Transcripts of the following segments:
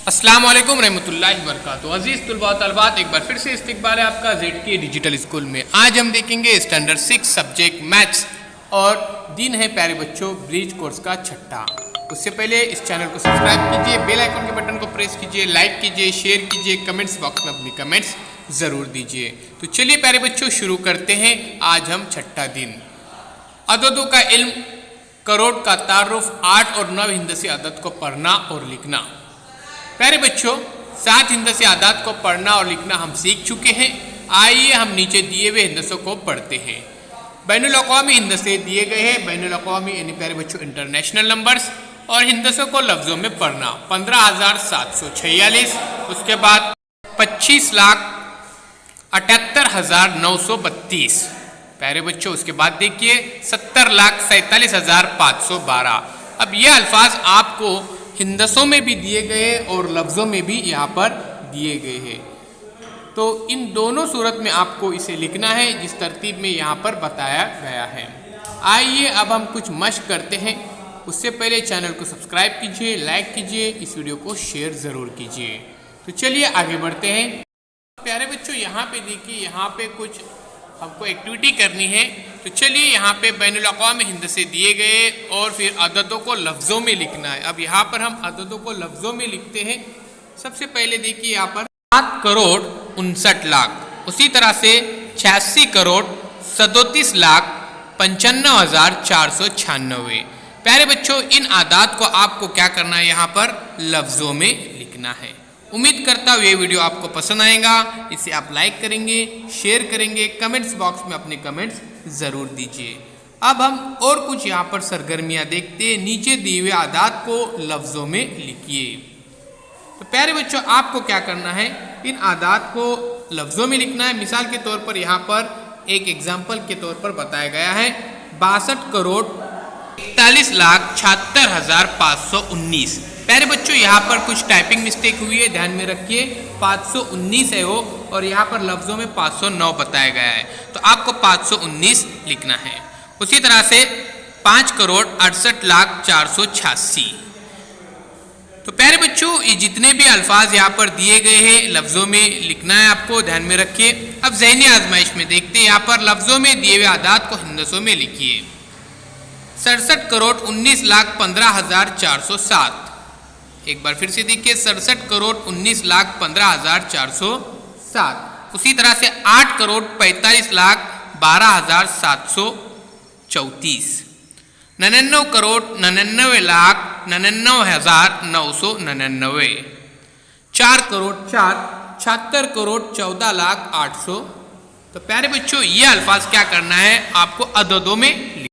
अस्सलाम वालेकुम रहमतुल्लाहि व बरकातुहू। अजीज़ तुलबा व तलबात, एक बार फिर से इस्तकबाल है आपका ZK डिजिटल स्कूल में। आज हम देखेंगे स्टैंडर्ड 6 सब्जेक्ट मैथ्स और दिन है प्यारे बच्चों ब्रिज कोर्स का छठा। उससे पहले इस चैनल को सब्सक्राइब कीजिए, बेल आइकन के बटन को प्रेस कीजिए, लाइक कीजिए, शेयर कीजिए, कमेंट्स बॉक्स में अपनी कमेंट्स ज़रूर दीजिए। तो चलिए प्यारे बच्चों शुरू करते हैं। आज हम छठा दिन अददों का इल्म, करोड़ का तारुफ, 8 और 9 हिंदसी अदद को पढ़ना और लिखना। प्यारे बच्चों 7 हिंदसी आदात को पढ़ना और लिखना हम सीख चुके हैं। आइए हम नीचे दिए हुए हिंदसों को पढ़ते हैं। बैनुल अक़वामी हिंदसे दिए गए हैं। बैनुल अक़वामी यानी प्यारे बच्चों इंटरनेशनल नंबर्स, और हिंदसों को लफ्ज़ों में पढ़ना 15,746, उसके बाद 25,78,932 प्यारे बच्चों। उसके बाद देखिए 70,47,512। अब ये अल्फाज आपको हिंदसों में भी दिए गए और लफ्ज़ों में भी यहाँ पर दिए गए हैं। तो इन दोनों सूरत में आपको इसे लिखना है जिस तरतीब में यहाँ पर बताया गया है। आइए अब हम कुछ मश्क करते हैं। उससे पहले चैनल को सब्सक्राइब कीजिए, लाइक कीजिए, इस वीडियो को शेयर ज़रूर कीजिए। तो चलिए आगे बढ़ते हैं। प्यारे बच्चों यहाँ पे देखिए, यहाँ पे कुछ हमको एक्टिविटी करनी है। तो चलिए यहाँ पे बैनुल अक़वामी हिंदसे दिए गए और फिर अददों को लफ्ज़ों में लिखना है। अब यहाँ पर हम अददों को लफ्ज़ों में लिखते हैं। सबसे पहले देखिए यहाँ पर 7,59,00,000, उसी तरह से 86,37,95,496। प्यारे बच्चों इन आदात को आपको क्या करना है, यहाँ पर लफ्ज़ों में लिखना है। उम्मीद करता हूँ ये वीडियो आपको पसंद आएगा। इसे आप लाइक करेंगे, शेयर करेंगे, कमेंट्स बॉक्स में अपने कमेंट्स ज़रूर दीजिए। अब हम और कुछ यहाँ पर सरगर्मियाँ देखते हैं। नीचे दिए हुए आदात को लफ्ज़ों में लिखिए। तो प्यारे बच्चों आपको क्या करना है, इन आदात को लफ्ज़ों में लिखना है। मिसाल के तौर पर यहाँ पर एक एग्जाम्पल के तौर पर बताया गया है 62,41,76,519। प्यारे बच्चों यहाँ पर कुछ टाइपिंग मिस्टेक हुई है, ध्यान में रखिए। 519 है वो, और यहाँ पर लफ्ज़ों में 509 बताया गया है। तो आपको 519 लिखना है। उसी तरह से 5,68,04,86। तो प्यारे बच्चों ये जितने भी अल्फाज यहाँ पर दिए गए हैं लफ्ज़ों में लिखना है आपको, ध्यान में रखिए। अब ज़हनी आजमाइश में देखते हैं। यहाँ पर लफ्ज़ों में दिए हुए आदात को हिंदसों में लिखिए। 67,19,15,407। एक बार फिर से देखिए 67,19,15,407। उसी तरह से 8,45,12,734। 99,99,99,999। 4,04,76,14,14,800। तो प्यारे बच्चों ये अल्फाज क्या करना है आपको अददों में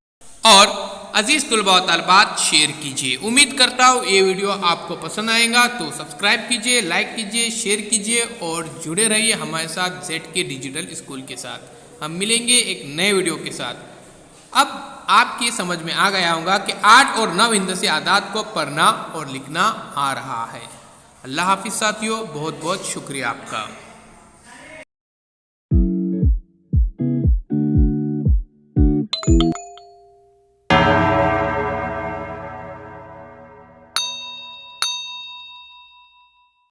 और अजीज़ तुलबा व तलबात शेयर कीजिए। उम्मीद करता हूँ ये वीडियो आपको पसंद आएगा। तो सब्सक्राइब कीजिए, लाइक कीजिए, शेयर कीजिए और जुड़े रहिए हमारे साथ ZK डिजिटल स्कूल के साथ। हम मिलेंगे एक नए वीडियो के साथ। अब आपकी समझ में आ गया होगा कि 8 और 9 हिंदसी आदात को पढ़ना और लिखना आ रहा है। अल्लाह हाफिज़ साथियों, बहुत बहुत शुक्रिया आपका।